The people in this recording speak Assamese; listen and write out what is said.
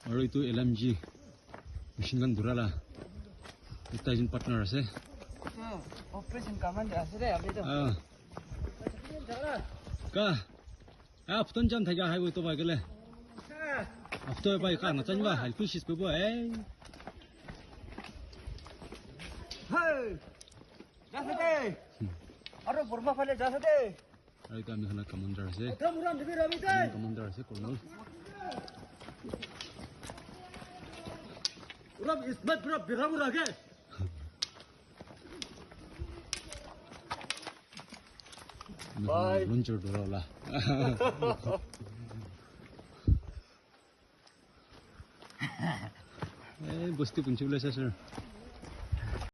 আৰু এইটো LMG মেচিন গান ধৰালা এটা এজন পাৰ্টনাৰ আছে অপাৰেশন কমান্ডাৰ আছে ৰে আমি তো কা আফতন জাম থাকা হাই তো বাই গলে আফতো বাই কা না চানবা হাই ফিশিস কইবো এই হেই যাছে দে আৰু বৰ্মা ফালে যাছে দে আৰু এটা আমি হনা কমান্ডাৰ আছে মুৰাম দিবি ৰবি দে কমান্ডাৰ আছে কৰ্নেল रब इसमत पूरा बिराम रखे बाय लंचर डरावला ए बस्ती पुंची बोलायचं सर